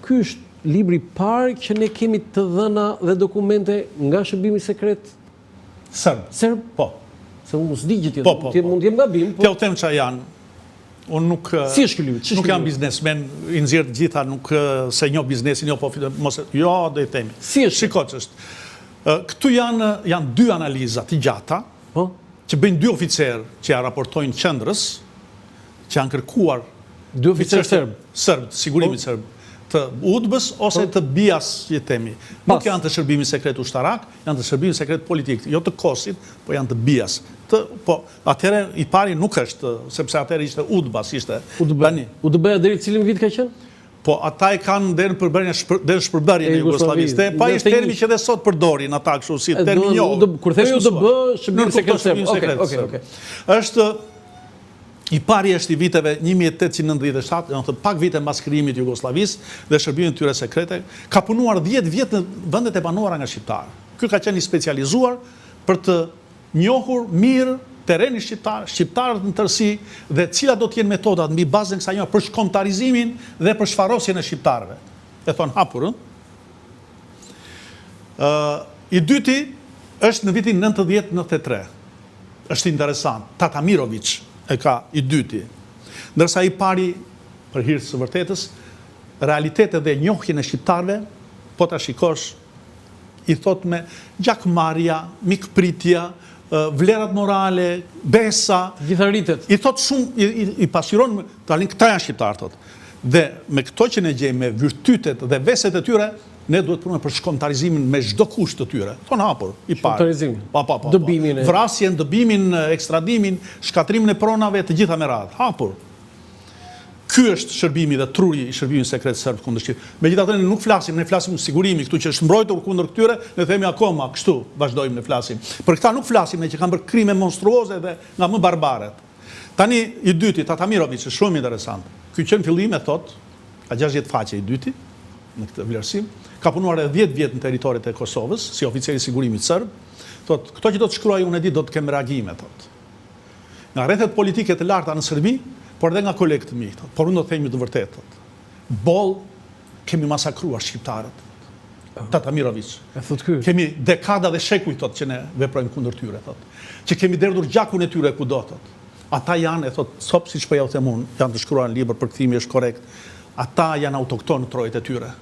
ky është libri i parë që ne kemi të dhëna dhe dokumente nga shërbimi sekret serb? Po. Se unë s'di gjë tjetër, mund t'jem gabim. T'ja u them qa janë. Unë nuk... Si është ky libër? Nuk jam biznesmen, i nxjerr të gjitha, nuk se njoh biznesin, jo po mos jo do i themi. Si është? Shiko ç'është. Këtu janë dy analiza të gjata, që bëjnë dy oficerë që ja raportojnë qendrës, që janë kërkuar dy oficerë serb, sigurimit serb, të UDBA-s ose të BIA-s, që themi. Nuk janë të shërbimit sekret ushtarak, janë të shërbimit sekret politik, jo të KOS-it, po janë të BIA-s. Po, atëherë i pari nuk është, sepse atëherë ishte UDBA-s, ishte tani. UDBA-ja deri cilin vit ka qenë? Po, ata e kanë deri në shpërbërjen e Jugosllavisë. Pa ishte termi që edhe sot përdorin ata kështu si termi i njohur. Kur themi UDB, shërbim sekret serb. Okej. Është i pari është i viteve 1897, do të thotë pak vite mbas krijimit të Jugosllavisë dhe shërbimit tyre sekrete, ka punuar 10 vjet në vendet e banuara nga shqiptarë. Ky ka qenë i specializuar për të njohur mirë terrenin shqiptar, shqiptarët në tërësi dhe cilat do të jenë metodat mbi bazën e kësaj për shkontarizimin dhe për shfarosjen e shqiptarëve. E thon hapur, I dyti është në vitin 90-93. Është interesant. Tatamirović e ka i dyti. Ndërsa i pari, për hir të së vërtetës, realitetet dhe njohjen e shqiptarëve, po ta shikosh, i thot me gjakmarrja, mikpritja, vlerat morale, besa, gjitharitet. I thot shumë, i pasqyron tani këta janë shqiptarë thot. Dhe me këto që ne gjejmë me virtytet dhe veset e tyre, ne duhet punojmë për shkontarizimin me çdo kusht të tyre. Thonë hapur, i parë. Shkontarizimin. Po. Dëbimin. Vrasjen, dëbimin, ekstradimin, shkatrimin e pronave, të gjitha me radhë. Hapur. Ky është shërbimi dhe truri i shërbimit sekret serb kundër Shqipërisë. Megjithatë ne nuk flasim, ne flasim sigurimi këtu që është mbrojtur kundër këtyre, ne themi akoma kështu, vazhdojmë ne flasim. Për këta nuk flasim, ne që kanë bërë krime monstruoze dhe nga më barbaret. Tani i dyti, Tatamirović, është shumë interesant. Ky që në fillim e thot, ka 60 faqe i dyti në këtë vlerësim, ka punuar edhe 10 vjet në territorit e Kosovës si oficer i sigurimit serb. Thot, këto që do të shkruaj unë e di do të kem reagime, thot. Nga rrethet politike të larta në Serbi, por edhe nga kolegët mi, thot. Por unë do të themi të vërtetë, thot. Boll kemi masakruar shqiptarët. Tatamirović. Kemi dekada dhe shekuj, thot, që ne veprojmë kundër tyre, thot. Që kemi derdhur gjakun e tyre kudo, thot. Ata janë, e thot, sop siç po ja u them unë, janë të shkruar në libër, përkthimi është korrekt. Ata janë autoktonë në trojet e tyre.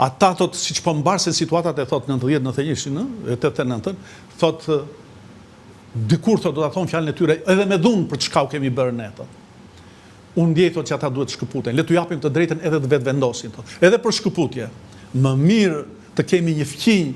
Ata, thot, si që po mbarsen situatat e thot 90-91, 89, thot, dikur, thot, do të thonë fjallën e tyre, edhe me dhunë për çka u kemi bërë ne, thot. Unë ndjej, thot, që ata duhet shkëputen. Le t'u japim të drejtën edhe të vetë vendosin, thot. Edhe për shkëputje. Më mirë të kemi një fqinj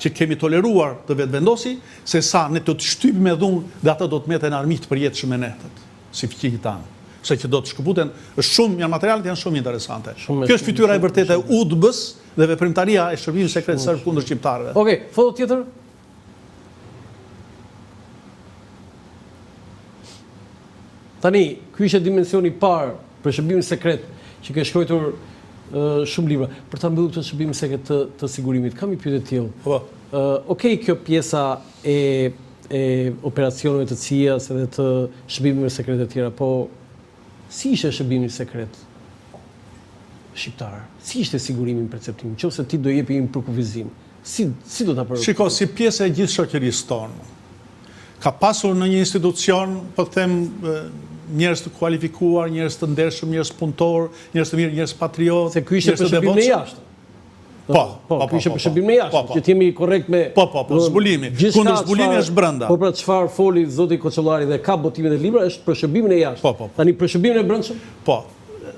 që kemi toleruar të vetë vendosi, se sa ne të shtypim me dhunë dhe ata do të meten armiqt për jetë shumë e ne, thot, si fqinj tanë. Se që do të shkëputen, është shumë, janë materialet janë shumë interesante. Kjo është fytyra e vërtetë e UDBA-s dhe veprimtaria e shërbimit sekret serb kundër shqiptarëve. Okej, foto tjetër? Tani, ky ishte dimensioni i parë për shërbimin sekret që ke shkruar shumë libra. Për ta mbyllur këtë shërbim sekret të sigurimit, kam një pyetje të tillë. Okej, kjo pjesa e operacioneve të CIA-s edhe të shërbimeve sekrete të tjera, po si ishte shërbimi sekret shqiptar? Si ishte sigurimi në perceptim? Nëse ti do jepi një përkufizim, si do ta përkufizim? Shiko, si pjesë e gjithë shoqërisë tonë. Ka pasur në një institucion, po them, njerëz të kualifikuar, njerëz të ndershëm, njerëz punëtor, njerëz të mirë, njerëz patriot. Se ky ishte për shërbimin e jashtë. Po, ky ishte për shërbimin e jashtë, që t'jemi korrekt me... Po, zbulimi. Kundër zbulimi është brenda. Po, pra çfarë foli zoti Koçollari dhe ka botimet e libra është për shërbimin e jashtë. Po. Tani për shërbimin e brendshëm? Po.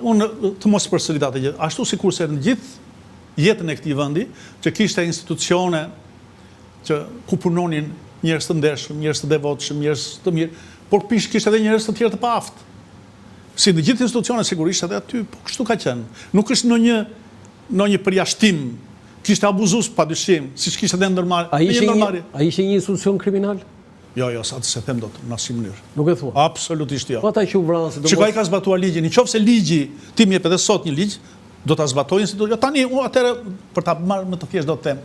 Unë të mos përsërit atë gjë. Ashtu sikurse në gjithë jetën e këtij vendi, që kishte institucione që ku punonin njerëz të ndershëm, njerëz të devotshëm, njerëz të mirë, por kishte edhe njerëz të tjerë të paaftë. Si në gjithë institucionet sigurisht edhe aty, po kështu ka qenë. Nuk është në një përjashtim, kishte abuzues padyshim, siç kishte edhe ndërmarrje. Ai ishte një institucion kriminal? Jo, sa të se them dot në asnjë mënyrë. Nuk e thua? Absolutisht jo. Po ata që u vranë, Shikoj, ka zbatuar ligjin. Nëse ligji ti më jep edhe sot një ligj, do ta zbatojnë institucionet. Tani atëherë për ta marrë më të thjesht do të them.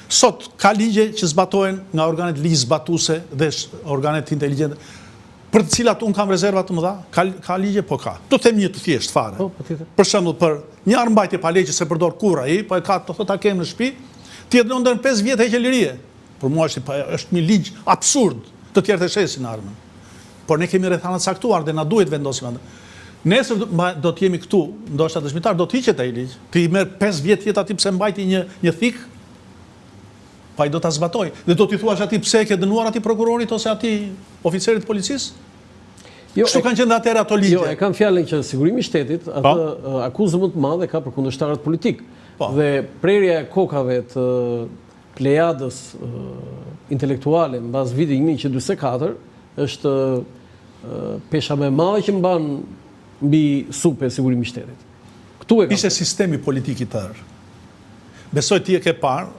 Sot ka ligje që zbatohen nga organet ligjzbatuese dhe organet inteligjente. për të cilat unë kam rezerva të mëdha, ka ligje, po ka. Do të them një të thjesht fare. Për shembull, për një armbajtje pa ligje se përdor kurrë ai, po e ka të thotë ta kem në shtëpi, ti e ndër 5 vjet heqë lirie. Për mua është një ligj absurd, të tjerë të shesin armën. Por ne kemi rrethana të caktuar dhe na duhet vendosim atë. Nesër do të jemi këtu, ndoshta dëshmitar, do të hiqet ai ligj. Ti merr 5 vjet jetë aty pse mbajti një thik, pa i do ta zbatoj. Dhe do t'i thuash atij pse e ke dënuar atij prokurorit ose atij oficerit të policisë? Kështu kanë qenë atëherë ato ligje. Jo, e kam fjalën që sigurimi i shtetit atë akuzë më të madhe ka për kundërshtarët politik. Dhe prerja e kokave të plejadës intelektuale mbas vitit 1944 është pesha më e madhe që mban mbi supe e sigurimit të shtetit. Ktu e ka. Ishte sistemi politik i tërë. Besoj ti e ke parë,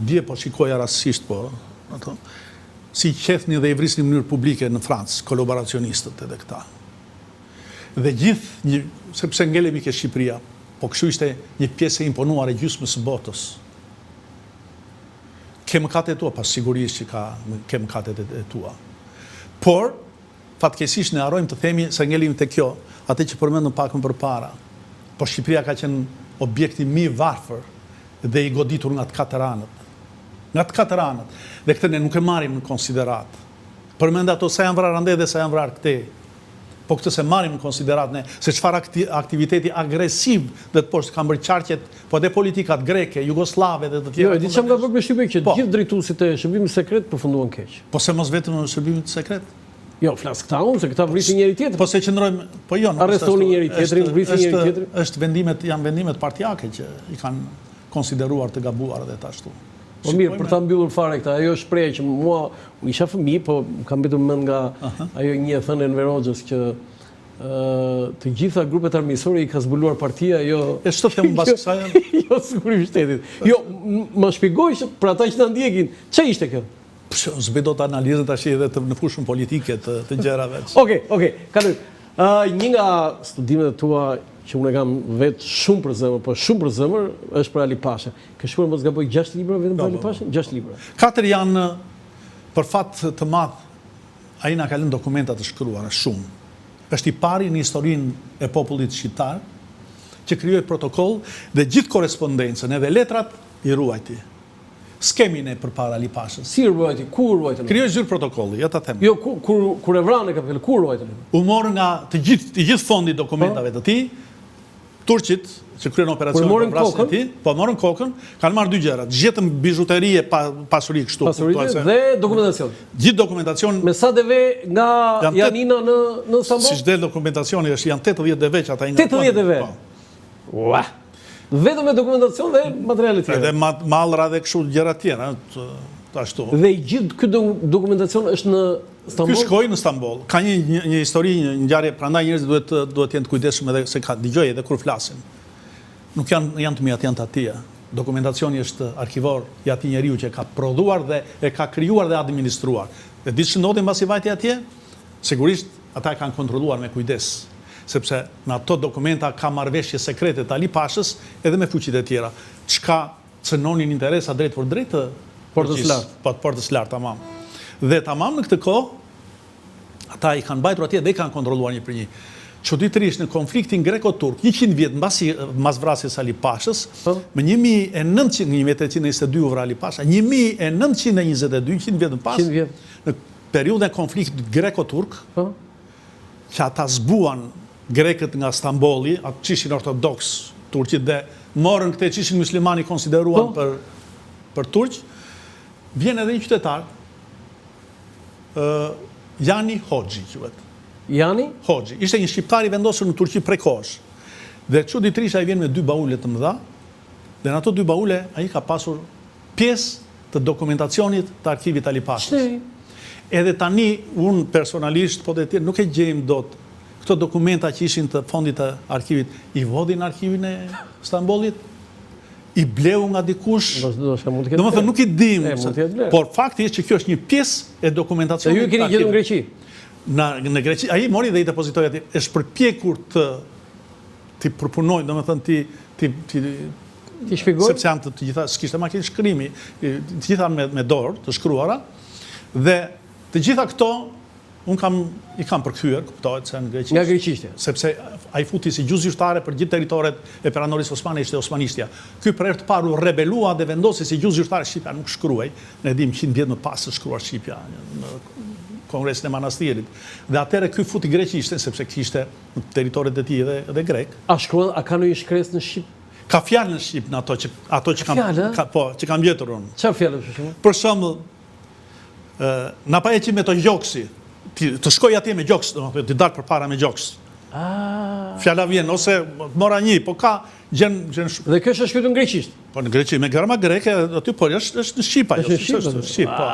dje po shikoja rastësisht po, ato, si qethni dhe i vrisni në mënyrë publike në Francë, kolaboracionistët edhe këta. Dhe gjithë, sepse ngelemi ke Shqipëria, po kështu ishte një pjesë e imponuar e gjysmës së botës. Ke mëkatet e tua, pas sigurisht që ke mëkatet e tua. Por, fatkeqësisht ne harrojmë të themi se ngelim te kjo, atë që përmendëm pak më përpara. Po Shqipëria ka qenë objekti më i varfër dhe i goditur nga të katër anët. Nga të katër anët. Dhe këtë ne nuk e marrim në konsiderat. Përmend ato sa janë vrarë ande dhe sa janë vrarë këte. Po këtë se marrim në konsiderat ne, se çfarë aktiviteti agresiv dhe të poshtë kanë bërë qarqet, po dhe politikat greke, jugoslave dhe të tjera. Jo, e di çam ka bërë përshtypje që gjithë drejtuesit e shërbimit sekret përfunduan keq. Po se mos vetëm në shërbimin sekret. Jo, flas këta unë, se këta vrisin njëri tjetrin. Po se qëndrojmë, po jo, arrestoni njëri tjetrin, vrisin njëri tjetrin. Janë vendimet partijake që i kanë konsideruar të gabuar dhe të ashtu. Po mirë, për ta mbyllur fare këta, ajo shprehje që mua, unë isha fëmijë, po kam mbetur mend nga ajo një thënë Enver Hoxhës që të gjitha grupet armiqësore i ka zbuluar partia, jo. E ç'të them mbas kësaj? Jo sigurimi i shtetit. Jo, më shpjegoj për ata që na ndjekin, ç'është ishte kjo? S'bë do të analizën tash edhe në fushën politike të gjërave. Okej, kaloj. Një nga studimet tua që unë e kam vetë shumë për zemër, po shumë për zemër, është për Ali Pasha. Ke shkruar mos gaboj 6 libra vetëm për Ali Pasha? 6 libra. 4 janë për fat të madh, ai na ka lënë dokumenta të shkruara shumë. Është i pari në historinë e popullit shqiptar që krijoi protokoll dhe gjithë korrespondencën edhe letrat i ruajti. Skemi ne përpara Ali Pashës. Si ruajti? Ku ruajti? Krijoi zyrë protokolli, ja ta them. Jo, kur e vranë ka fjalë, ku ruajti? U morën nga të gjithë fondi dokumentave të tij, turqit që kryen operacionin për vrasjen e tij, po morën kokën, kanë marrë 2 gjëra, gjetën bijuteri e pasuri kështu, dhe dokumentacion. Gjithë dokumentacion me sa deve nga Janina në Istanbul? Siç del dokumentacioni është janë 80 deve që ata i 80 deve. Ua. Vetëm me dokumentacion dhe materiale tjera. Edhe mallra dhe kështu gjëra tjera, ashtu. Dhe i gjithë ky dokumentacion është në Istanbul. Ky shkoi në Istanbul. Ka një histori, një ngjarje, prandaj njerëzit duhet jenë të kujdesshëm edhe se ka dëgjoj edhe kur flasin. Nuk janë të mijat, janë të atia. Dokumentacioni është arkivor i atij njeriu që ka prodhuar dhe e ka krijuar dhe administruar. Dhe ditë që ndodhi mbasi vajti atje, sigurisht ata e kanë kontrolluar me kujdes. Sepse në ato dokumenta ka marrëveshje sekrete të Ali Pashës edhe me fuqitë e tjera. Çka cënonin interesa drejt për drejt të portës lartë. Po, portës lartë, tamam. Dhe tamam në këtë kohë, ata i kanë mbajtur atje dhe i kanë kontrolluar një për një. Çuditërisht në konfliktin greko-turk, 100 vjet mbas vrasjes së Ali Pashës, më 1822 u vra Ali Pasha, 1922, 100 vjet më pas, në periudhën e konfliktit greko-turk, që ata zbuan grekët nga Stambolli, atë që ishin ortodoks turqit dhe morën këte që ishin muslimani konsideruan për turq, vjen edhe një qytetar, Jani Hoxhi, quhet. Jani? Hoxhi. Ishte një shqiptar i vendosur në Turqi prej kohësh. Dhe çuditërisht ai vjen me 2 baule të mëdha, dhe në ato 2 baule ai ka pasur pjesë të dokumentacionit të arkivit Ali Pashës. Edhe tani, unë personalisht, po dhe tjerë, nuk e gjejmë dot këto dokumenta që ishin të fondit të arkivit, i vodhin arkivin e Stambollit, i bleu nga dikush, do më thënë nuk i dim, por fakti është që kjo është një pjesë e dokumentacionit. Se ju keni gjetur në Greqi? Në Greqi, ai mori dhe i depozitoi atje, është përpjekur të përpunojnë, do më thënë ti shpjegoj? Sepse janë të gjitha, s'kishte makinë shkrimi, të gjitha me dorë, të shkruara, dhe të gjitha këto, i kam përkthyer, kuptohet se në greqisht. Nga greqishtja. Sepse ai futi si gjysmë zyrtare për gjithë territoret e peranorisë osmane ishte osmanishtja. Ky për herë të parë u rebelua dhe vendosi si gjysmë zyrtare shqipja nuk shkruaj. Ne dim 100 vjet më pas të shkruar shqipja në Kongresin e Manastirit. Dhe atëherë ky futi greqishten sepse kishte në territoret e tij edhe grek. A ka ndonjë shkresë në shqip? Ka fjalë në shqip në ato që kam gjetur unë. Çfarë fjalë për shembull? Për shembull, na pa eci me të gjoksi, të shkoj atje me gjoks, të dalë përpara me gjoks. Fjala vjen, ose mora një, po ka gjen Dhe kjo është shkruar në greqisht. Po në greqi, me grama greke, aty po është në shqip ajo. Është në shqip, po.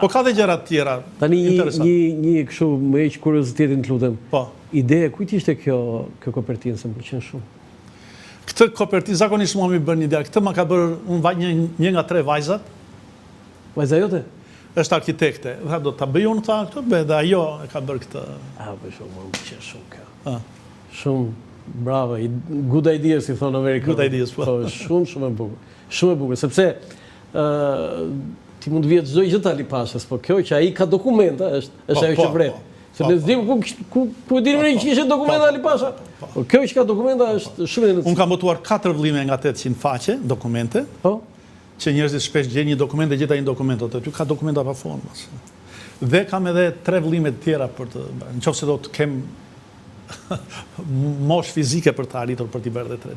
Po ka dhe gjëra të tjera. Tani një kështu më heq kuriozitetin, të lutem. Po. Ideja kujt ishte kjo kopertinë, se më pëlqen shumë. Këtë kopertinë zakonisht mua mi bën një ide. Këtë ma ka bërë një nga 3 vajzat. Vajza jote? Është arkitekte. Tha do ta bëj unë këtë, dhe ajo e ka bërë këtë. Po shumë, më pëlqen shumë kjo. Shumë bravo, good idea si thonë Amerikanët. Good ideas, po. Shumë e bukur. Shumë e bukur, sepse ti mund të vjetë çdo gjë tani Pashës, po kjo që ai ka dokumenta është ajo që vret. Se ne s'dim ku dimë ne që ishte dokumenta Ali Pasha. Po kjo që ka dokumenta është shumë e rëndësishme. Unë kam botuar 4 vëllime nga 800 faqe dokumente. Po. Që njerëzit shpesh gjejnë një dokument dhe gjithaj një dokument, aty ka dokumenta pa fond. Dhe kam edhe 3 vëllime të tjera për të, nëse do të kem mosh fizike për të arritur për t'i bërë dhe 3.